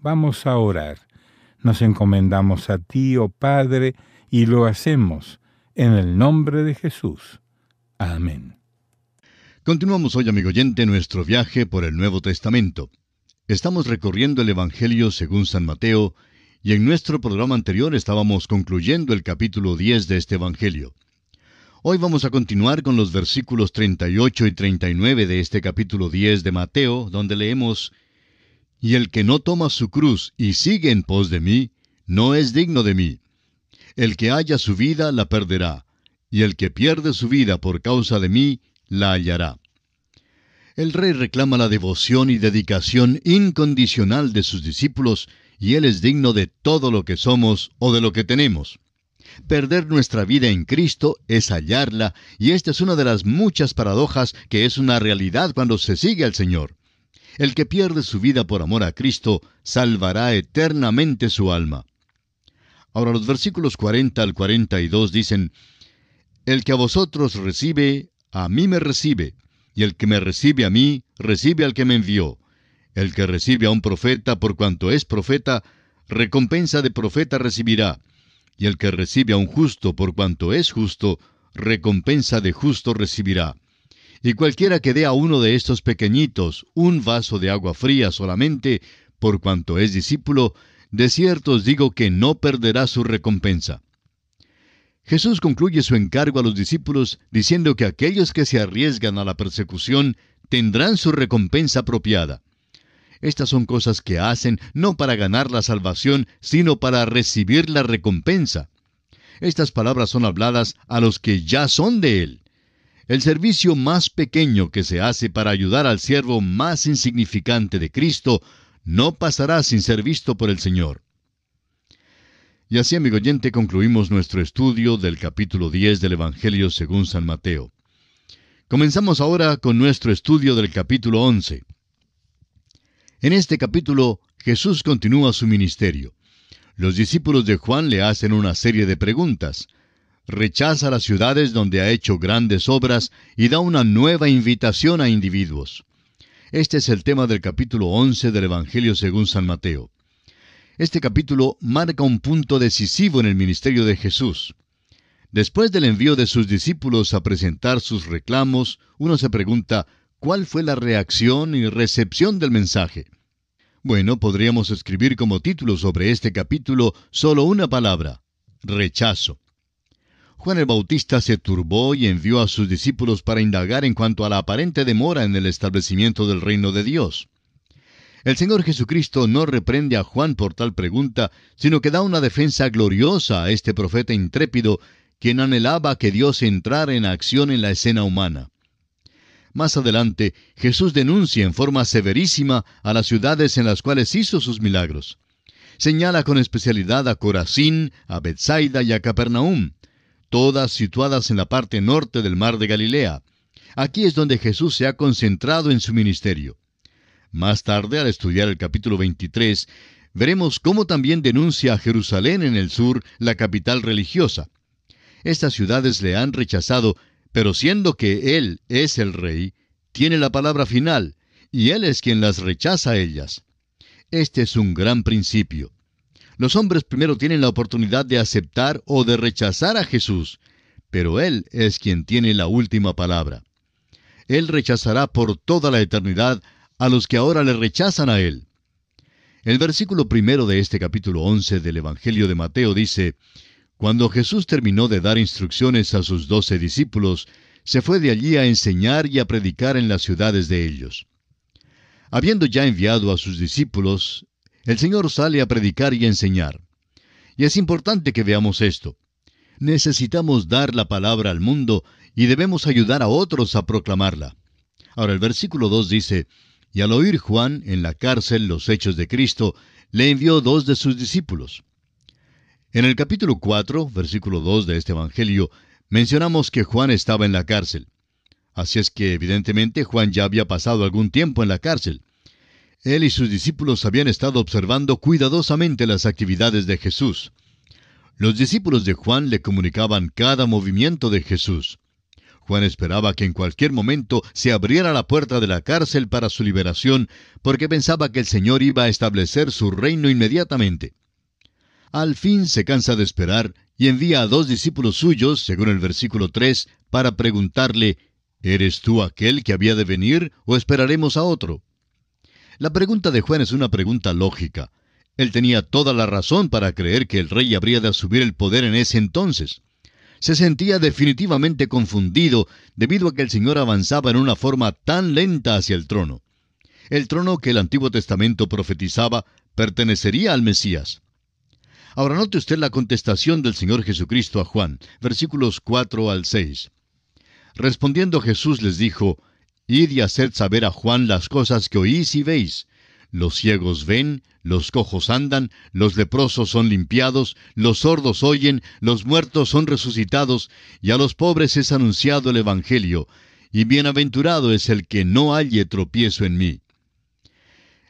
Vamos a orar. Nos encomendamos a ti, oh Padre, y lo hacemos en el nombre de Jesús. Amén. Continuamos hoy, amigo oyente, nuestro viaje por el Nuevo Testamento. Estamos recorriendo el Evangelio según San Mateo, y en nuestro programa anterior estábamos concluyendo el capítulo 10 de este Evangelio. Hoy vamos a continuar con los versículos 38 y 39 de este capítulo 10 de Mateo, donde leemos: «Y el que no toma su cruz y sigue en pos de mí, no es digno de mí. El que halla su vida la perderá, y el que pierde su vida por causa de mí, la hallará». El Rey reclama la devoción y dedicación incondicional de sus discípulos, y Él es digno de todo lo que somos o de lo que tenemos. Perder nuestra vida en Cristo es hallarla, y esta es una de las muchas paradojas que es una realidad cuando se sigue al Señor. El que pierde su vida por amor a Cristo, salvará eternamente su alma. Ahora los versículos 40 al 42 dicen: «El que a vosotros recibe, a mí me recibe, y el que me recibe a mí, recibe al que me envió. El que recibe a un profeta por cuanto es profeta, recompensa de profeta recibirá. Y el que recibe a un justo por cuanto es justo, recompensa de justo recibirá. Y cualquiera que dé a uno de estos pequeñitos un vaso de agua fría solamente, por cuanto es discípulo, de cierto os digo que no perderá su recompensa». Jesús concluye su encargo a los discípulos diciendo que aquellos que se arriesgan a la persecución tendrán su recompensa apropiada. Estas son cosas que hacen no para ganar la salvación, sino para recibir la recompensa. Estas palabras son habladas a los que ya son de Él. El servicio más pequeño que se hace para ayudar al siervo más insignificante de Cristo no pasará sin ser visto por el Señor. Y así, amigo oyente, concluimos nuestro estudio del capítulo 10 del Evangelio según San Mateo. Comenzamos ahora con nuestro estudio del capítulo 11. En este capítulo, Jesús continúa su ministerio. Los discípulos de Juan le hacen una serie de preguntas. Rechaza las ciudades donde ha hecho grandes obras y da una nueva invitación a individuos. Este es el tema del capítulo 11 del Evangelio según San Mateo. Este capítulo marca un punto decisivo en el ministerio de Jesús. Después del envío de sus discípulos a presentar sus reclamos, uno se pregunta, ¿cuál fue la reacción y recepción del mensaje? Bueno, podríamos escribir como título sobre este capítulo solo una palabra: rechazo. Juan el Bautista se turbó y envió a sus discípulos para indagar en cuanto a la aparente demora en el establecimiento del reino de Dios. El Señor Jesucristo no reprende a Juan por tal pregunta, sino que da una defensa gloriosa a este profeta intrépido, quien anhelaba que Dios entrara en acción en la escena humana. Más adelante, Jesús denuncia en forma severísima a las ciudades en las cuales hizo sus milagros. Señala con especialidad a Corazín, a Betsaida y a Capernaum, todas situadas en la parte norte del mar de Galilea. Aquí es donde Jesús se ha concentrado en su ministerio. Más tarde, al estudiar el capítulo 23, veremos cómo también denuncia a Jerusalén en el sur, la capital religiosa. Estas ciudades le han rechazado, pero siendo que Él es el Rey, tiene la palabra final, y Él es quien las rechaza a ellas. Este es un gran principio. Los hombres primero tienen la oportunidad de aceptar o de rechazar a Jesús, pero Él es quien tiene la última palabra. Él rechazará por toda la eternidad a los que ahora le rechazan a Él. El versículo 1 de este capítulo 11 del Evangelio de Mateo dice: «Cuando Jesús terminó de dar instrucciones a sus 12 discípulos, se fue de allí a enseñar y a predicar en las ciudades de ellos». Habiendo ya enviado a sus discípulos, el Señor sale a predicar y enseñar. Y es importante que veamos esto. Necesitamos dar la palabra al mundo y debemos ayudar a otros a proclamarla. Ahora el versículo 2 dice: «Y al oír Juan en la cárcel los hechos de Cristo, le envió 2 de sus discípulos». En el capítulo 4, versículo 2 de este Evangelio, mencionamos que Juan estaba en la cárcel. Así es que, evidentemente, Juan ya había pasado algún tiempo en la cárcel. Él y sus discípulos habían estado observando cuidadosamente las actividades de Jesús. Los discípulos de Juan le comunicaban cada movimiento de Jesús. Juan esperaba que en cualquier momento se abriera la puerta de la cárcel para su liberación, porque pensaba que el Señor iba a establecer su reino inmediatamente. Al fin se cansa de esperar y envía a 2 discípulos suyos, según el versículo 3, para preguntarle, ¿eres tú aquel que había de venir o esperaremos a otro? La pregunta de Juan es una pregunta lógica. Él tenía toda la razón para creer que el rey habría de asumir el poder en ese entonces. Se sentía definitivamente confundido debido a que el Señor avanzaba en una forma tan lenta hacia el trono. El trono que el Antiguo Testamento profetizaba pertenecería al Mesías. Ahora note usted la contestación del Señor Jesucristo a Juan, versículos 4 al 6. Respondiendo Jesús les dijo, «Id y haced saber a Juan las cosas que oís y veis. Los ciegos ven, los cojos andan, los leprosos son limpiados, los sordos oyen, los muertos son resucitados, y a los pobres es anunciado el Evangelio, y bienaventurado es el que no halle tropiezo en mí».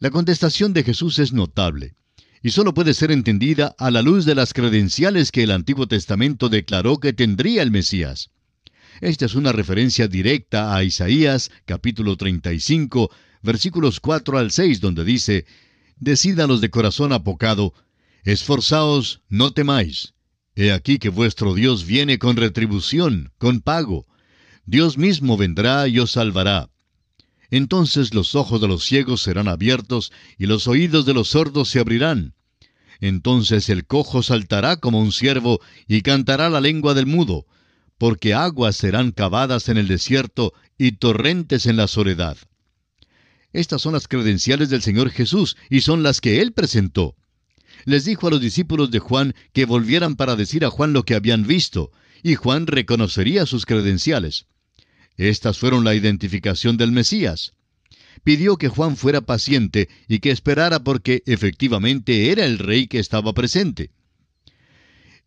La contestación de Jesús es notable, y solo puede ser entendida a la luz de las credenciales que el Antiguo Testamento declaró que tendría el Mesías. Esta es una referencia directa a Isaías, capítulo 35, versículos 4 al 6, donde dice, «Decid a los de corazón apocado, esforzaos, no temáis. He aquí que vuestro Dios viene con retribución, con pago. Dios mismo vendrá y os salvará. Entonces los ojos de los ciegos serán abiertos, y los oídos de los sordos se abrirán. Entonces el cojo saltará como un ciervo, y cantará la lengua del mudo, porque aguas serán cavadas en el desierto, y torrentes en la soledad». Estas son las credenciales del Señor Jesús, y son las que Él presentó. Les dijo a los discípulos de Juan que volvieran para decir a Juan lo que habían visto, y Juan reconocería sus credenciales. Estas fueron la identificación del Mesías. Pidió que Juan fuera paciente y que esperara porque efectivamente era el rey que estaba presente.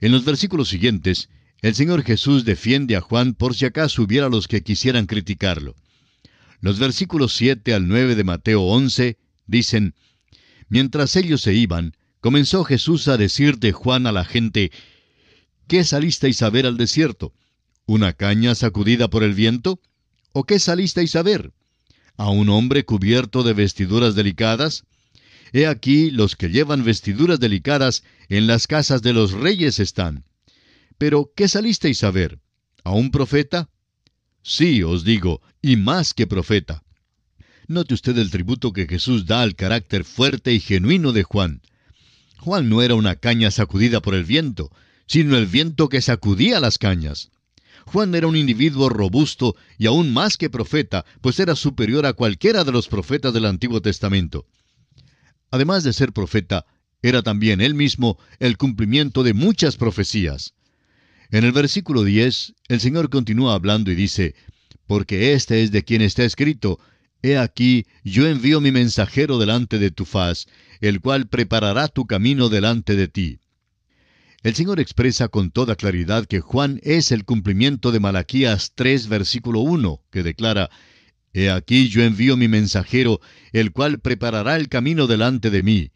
En los versículos siguientes, el Señor Jesús defiende a Juan por si acaso hubiera los que quisieran criticarlo. Los versículos 7 al 9 de Mateo 11 dicen, «Mientras ellos se iban, comenzó Jesús a decir de Juan a la gente, ¿qué salisteis a ver al desierto? ¿Una caña sacudida por el viento? ¿O qué salisteis a ver? ¿A un hombre cubierto de vestiduras delicadas? He aquí los que llevan vestiduras delicadas en las casas de los reyes están. Pero ¿qué salisteis a ver? ¿A un profeta? Sí, os digo, y más que profeta». Note usted el tributo que Jesús da al carácter fuerte y genuino de Juan. Juan no era una caña sacudida por el viento, sino el viento que sacudía las cañas. Juan era un individuo robusto y aún más que profeta, pues era superior a cualquiera de los profetas del Antiguo Testamento. Además de ser profeta, era también él mismo el cumplimiento de muchas profecías. En el versículo 10, el Señor continúa hablando y dice, «Porque este es de quien está escrito, He aquí, yo envío mi mensajero delante de tu faz, el cual preparará tu camino delante de ti». El Señor expresa con toda claridad que Juan es el cumplimiento de Malaquías 3, versículo 1, que declara, «He aquí yo envío mi mensajero, el cual preparará el camino delante de mí.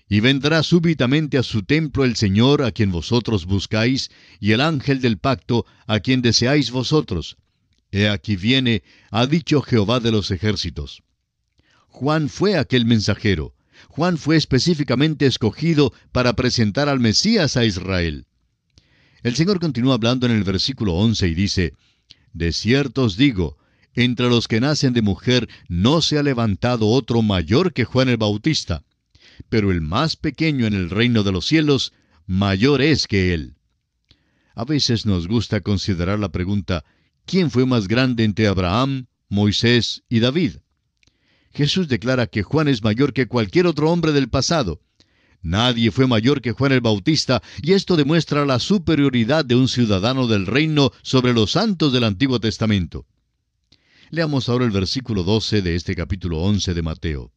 Y vendrá súbitamente a su templo el Señor a quien vosotros buscáis, y el ángel del pacto a quien deseáis vosotros. He aquí viene, ha dicho Jehová de los ejércitos». Juan fue aquel mensajero. Juan fue específicamente escogido para presentar al Mesías a Israel. El Señor continúa hablando en el versículo 11 y dice, «De cierto os digo, entre los que nacen de mujer no se ha levantado otro mayor que Juan el Bautista, pero el más pequeño en el reino de los cielos, mayor es que él». A veces nos gusta considerar la pregunta, ¿quién fue más grande entre Abraham, Moisés y David? Jesús declara que Juan es mayor que cualquier otro hombre del pasado. Nadie fue mayor que Juan el Bautista, y esto demuestra la superioridad de un ciudadano del reino sobre los santos del Antiguo Testamento. Leamos ahora el versículo 12 de este capítulo 11 de Mateo.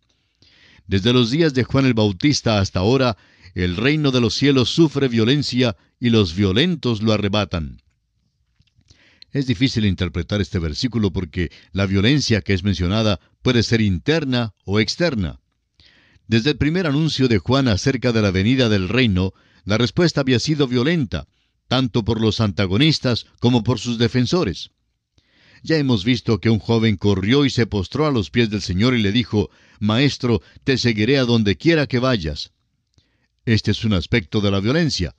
«Desde los días de Juan el Bautista hasta ahora, el reino de los cielos sufre violencia, y los violentos lo arrebatan». Es difícil interpretar este versículo porque la violencia que es mencionada puede ser interna o externa. Desde el primer anuncio de Juan acerca de la venida del reino, la respuesta había sido violenta, tanto por los antagonistas como por sus defensores. Ya hemos visto que un joven corrió y se postró a los pies del Señor y le dijo, Maestro, te seguiré a donde quiera que vayas. Este es un aspecto de la violencia.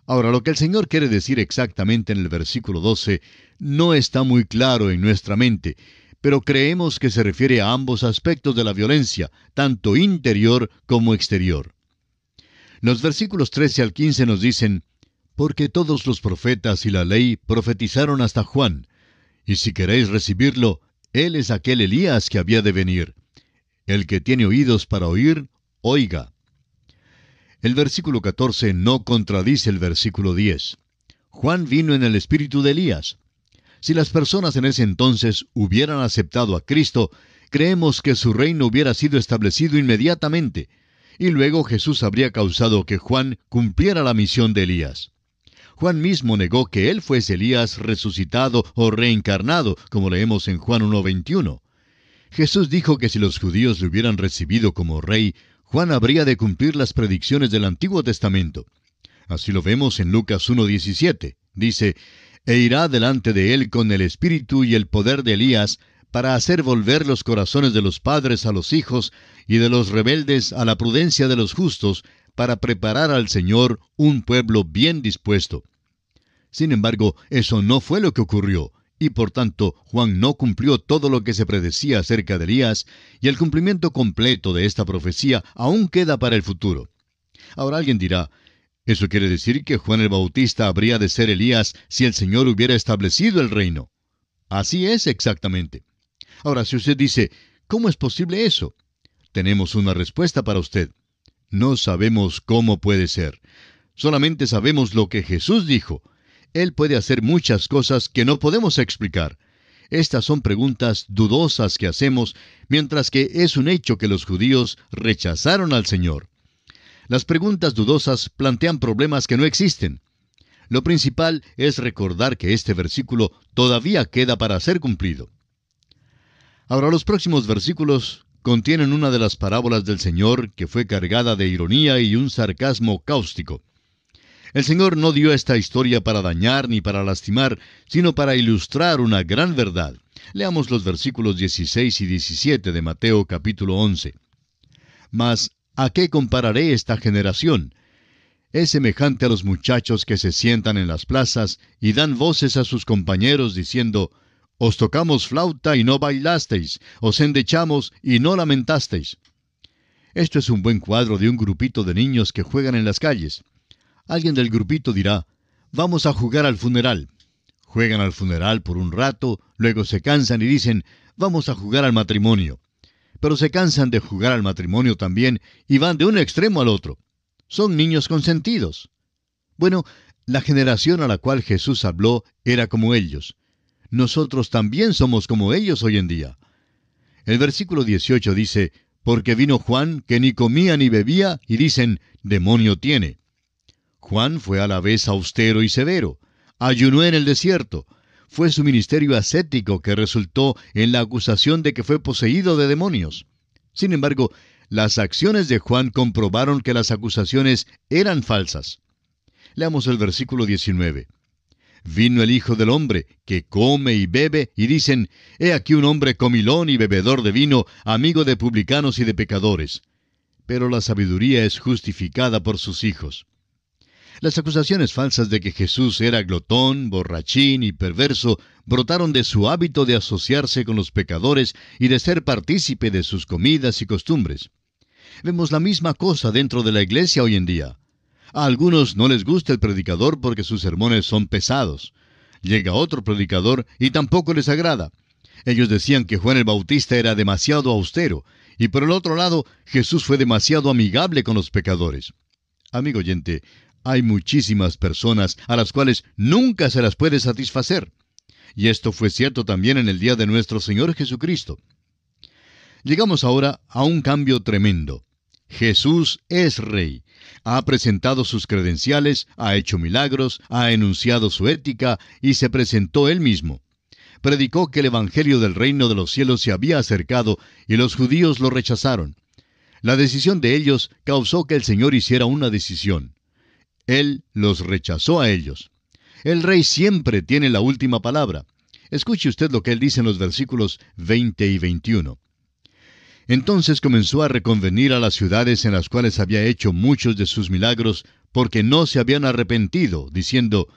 Ahora, lo que el Señor quiere decir exactamente en el versículo 12 no está muy claro en nuestra mente, pero creemos que se refiere a ambos aspectos de la violencia, tanto interior como exterior. Los versículos 13 al 15 nos dicen, Porque todos los profetas y la ley profetizaron hasta Juan, y si queréis recibirlo, él es aquel Elías que había de venir. El que tiene oídos para oír, oiga. El versículo 14 no contradice el versículo 10. Juan vino en el espíritu de Elías. Si las personas en ese entonces hubieran aceptado a Cristo, creemos que su reino hubiera sido establecido inmediatamente, y luego Jesús habría causado que Juan cumpliera la misión de Elías. Juan mismo negó que él fuese Elías resucitado o reencarnado, como leemos en Juan 1:21. Jesús dijo que si los judíos le hubieran recibido como rey, Juan habría de cumplir las predicciones del Antiguo Testamento. Así lo vemos en Lucas 1:17. Dice, «E irá delante de él con el espíritu y el poder de Elías, para hacer volver los corazones de los padres a los hijos, y de los rebeldes a la prudencia de los justos, para preparar al Señor un pueblo bien dispuesto». Sin embargo, eso no fue lo que ocurrió, y por tanto Juan no cumplió todo lo que se predecía acerca de Elías, y el cumplimiento completo de esta profecía aún queda para el futuro. Ahora alguien dirá, ¿eso quiere decir que Juan el Bautista habría de ser Elías si el Señor hubiera establecido el reino? Así es exactamente. Ahora, si usted dice, ¿cómo es posible eso? Tenemos una respuesta para usted. No sabemos cómo puede ser. Solamente sabemos lo que Jesús dijo. Él puede hacer muchas cosas que no podemos explicar. Estas son preguntas dudosas que hacemos, mientras que es un hecho que los judíos rechazaron al Señor. Las preguntas dudosas plantean problemas que no existen. Lo principal es recordar que este versículo todavía queda para ser cumplido. Ahora, los próximos versículos contienen una de las parábolas del Señor que fue cargada de ironía y un sarcasmo cáustico. El Señor no dio esta historia para dañar ni para lastimar, sino para ilustrar una gran verdad. Leamos los versículos 16 y 17 de Mateo capítulo 11. Mas, ¿a qué compararé esta generación? Es semejante a los muchachos que se sientan en las plazas y dan voces a sus compañeros diciendo, «Os tocamos flauta y no bailasteis, os endechamos y no lamentasteis». Esto es un buen cuadro de un grupito de niños que juegan en las calles. Alguien del grupito dirá, «Vamos a jugar al funeral». Juegan al funeral por un rato, luego se cansan y dicen, «Vamos a jugar al matrimonio». Pero se cansan de jugar al matrimonio también y van de un extremo al otro. Son niños consentidos. Bueno, la generación a la cual Jesús habló era como ellos. Nosotros también somos como ellos hoy en día. El versículo 18 dice, «Porque vino Juan, que ni comía ni bebía, y dicen, demonio tiene». Juan fue a la vez austero y severo. Ayunó en el desierto. Fue su ministerio ascético que resultó en la acusación de que fue poseído de demonios. Sin embargo, las acciones de Juan comprobaron que las acusaciones eran falsas. Leamos el versículo 19. Vino el Hijo del Hombre, que come y bebe, y dicen, «He aquí un hombre comilón y bebedor de vino, amigo de publicanos y de pecadores». Pero la sabiduría es justificada por sus hijos. Las acusaciones falsas de que Jesús era glotón, borrachín y perverso brotaron de su hábito de asociarse con los pecadores y de ser partícipe de sus comidas y costumbres. Vemos la misma cosa dentro de la iglesia hoy en día. A algunos no les gusta el predicador porque sus sermones son pesados. Llega otro predicador y tampoco les agrada. Ellos decían que Juan el Bautista era demasiado austero, y por el otro lado, Jesús fue demasiado amigable con los pecadores. Amigo oyente, hay muchísimas personas a las cuales nunca se las puede satisfacer. Y esto fue cierto también en el día de nuestro Señor Jesucristo. Llegamos ahora a un cambio tremendo. Jesús es Rey. Ha presentado sus credenciales, ha hecho milagros, ha enunciado su ética y se presentó Él mismo. Predicó que el Evangelio del reino de los cielos se había acercado y los judíos lo rechazaron. La decisión de ellos causó que el Señor hiciera una decisión. Él los rechazó a ellos. El Rey siempre tiene la última palabra. Escuche usted lo que él dice en los versículos 20 y 21. Entonces comenzó a reconvenir a las ciudades en las cuales había hecho muchos de sus milagros, porque no se habían arrepentido, diciendo,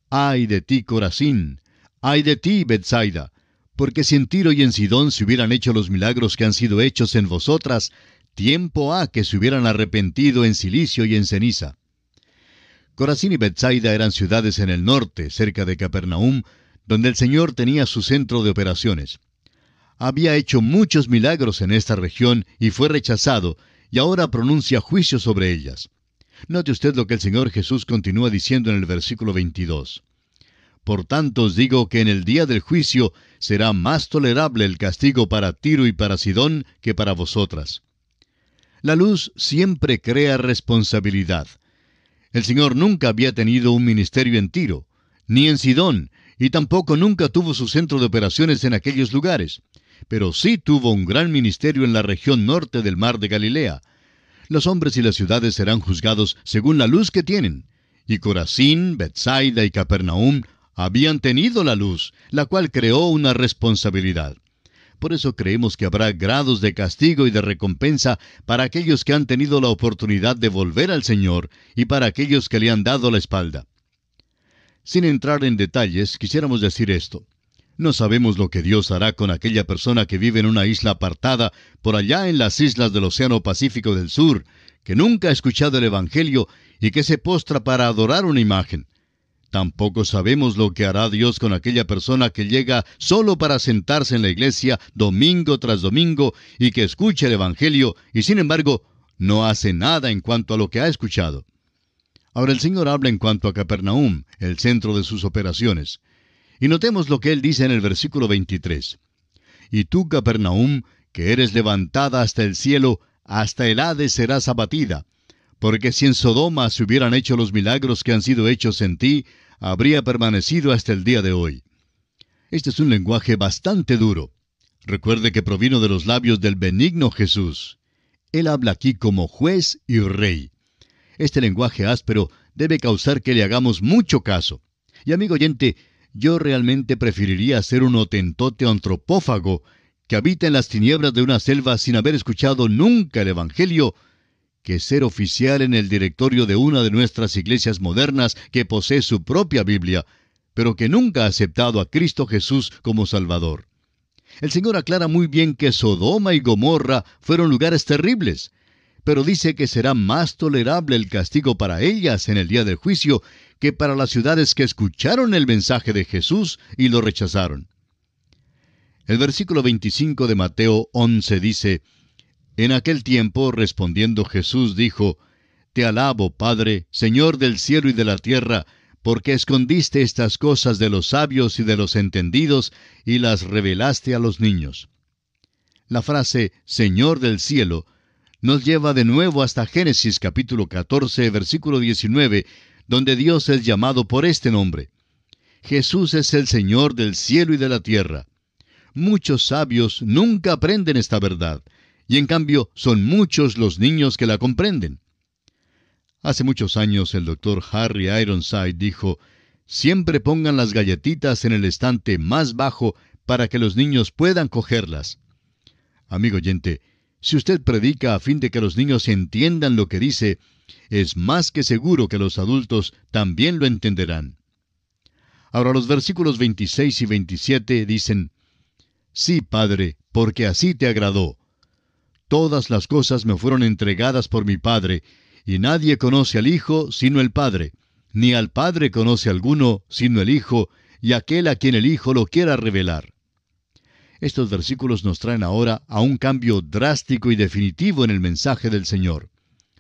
«Ay de ti, Corazín! ¡Ay de ti, Betsaida! Porque si en Tiro y en Sidón se hubieran hecho los milagros que han sido hechos en vosotras, tiempo ha que se hubieran arrepentido en cilicio y en ceniza». Corazín y Betsaida eran ciudades en el norte, cerca de Capernaum, donde el Señor tenía su centro de operaciones. Había hecho muchos milagros en esta región y fue rechazado, y ahora pronuncia juicio sobre ellas. Note usted lo que el Señor Jesús continúa diciendo en el versículo 22. «Por tanto os digo que en el día del juicio será más tolerable el castigo para Tiro y para Sidón que para vosotras». La luz siempre crea responsabilidad. El Señor nunca había tenido un ministerio en Tiro, ni en Sidón, y tampoco nunca tuvo su centro de operaciones en aquellos lugares. Pero sí tuvo un gran ministerio en la región norte del mar de Galilea. Los hombres y las ciudades serán juzgados según la luz que tienen. Y Corazín, Betsaida y Capernaum habían tenido la luz, la cual creó una responsabilidad. Por eso creemos que habrá grados de castigo y de recompensa para aquellos que han tenido la oportunidad de volver al Señor y para aquellos que le han dado la espalda. Sin entrar en detalles, quisiéramos decir esto. No sabemos lo que Dios hará con aquella persona que vive en una isla apartada por allá en las islas del Océano Pacífico del Sur, que nunca ha escuchado el Evangelio y que se postra para adorar una imagen. Tampoco sabemos lo que hará Dios con aquella persona que llega solo para sentarse en la iglesia domingo tras domingo y que escucha el Evangelio y sin embargo no hace nada en cuanto a lo que ha escuchado. Ahora el Señor habla en cuanto a Capernaum, el centro de sus operaciones. Y notemos lo que Él dice en el versículo 23. «Y tú, Capernaum, que eres levantada hasta el cielo, hasta el Hades serás abatida. Porque si en Sodoma se hubieran hecho los milagros que han sido hechos en ti, habría permanecido hasta el día de hoy». Este es un lenguaje bastante duro. Recuerde que provino de los labios del benigno Jesús. Él habla aquí como juez y rey. Este lenguaje áspero debe causar que le hagamos mucho caso. Y amigo oyente, yo realmente preferiría ser un hotentote antropófago que habita en las tinieblas de una selva sin haber escuchado nunca el Evangelio, que ser oficial en el directorio de una de nuestras iglesias modernas que posee su propia Biblia, pero que nunca ha aceptado a Cristo Jesús como Salvador. El Señor aclara muy bien que Sodoma y Gomorra fueron lugares terribles, pero dice que será más tolerable el castigo para ellas en el día del juicio que para las ciudades que escucharon el mensaje de Jesús y lo rechazaron. El versículo 25 de Mateo 11 dice, «En aquel tiempo, respondiendo Jesús, dijo, Te alabo, Padre, Señor del cielo y de la tierra, porque escondiste estas cosas de los sabios y de los entendidos y las revelaste a los niños». La frase «Señor del cielo» nos lleva de nuevo hasta Génesis capítulo 14, versículo 19, donde Dios es llamado por este nombre. Jesús es el Señor del cielo y de la tierra. Muchos sabios nunca aprenden esta verdad, y en cambio son muchos los niños que la comprenden. Hace muchos años el doctor Harry Ironside dijo, «Siempre pongan las galletitas en el estante más bajo para que los niños puedan cogerlas». Amigo oyente, si usted predica a fin de que los niños entiendan lo que dice, es más que seguro que los adultos también lo entenderán. Ahora los versículos 26 y 27 dicen, «Sí, Padre, porque así te agradó. Todas las cosas me fueron entregadas por mi Padre, y nadie conoce al Hijo sino el Padre, ni al Padre conoce alguno sino el Hijo, y aquel a quien el Hijo lo quiera revelar». Estos versículos nos traen ahora a un cambio drástico y definitivo en el mensaje del Señor.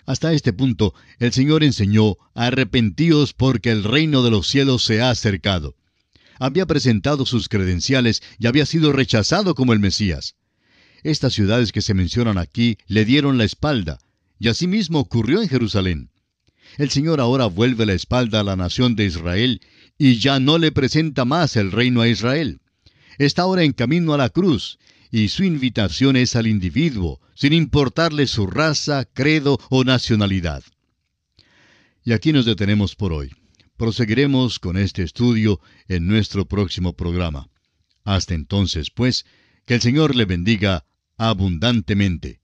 Hasta este punto, el Señor enseñó, «Arrepentíos porque el reino de los cielos se ha acercado». Había presentado sus credenciales y había sido rechazado como el Mesías. Estas ciudades que se mencionan aquí le dieron la espalda, y asimismo ocurrió en Jerusalén. El Señor ahora vuelve la espalda a la nación de Israel y ya no le presenta más el reino a Israel. Está ahora en camino a la cruz, y su invitación es al individuo, sin importarle su raza, credo o nacionalidad. Y aquí nos detenemos por hoy. Proseguiremos con este estudio en nuestro próximo programa. Hasta entonces, pues, que el Señor le bendiga abundantemente.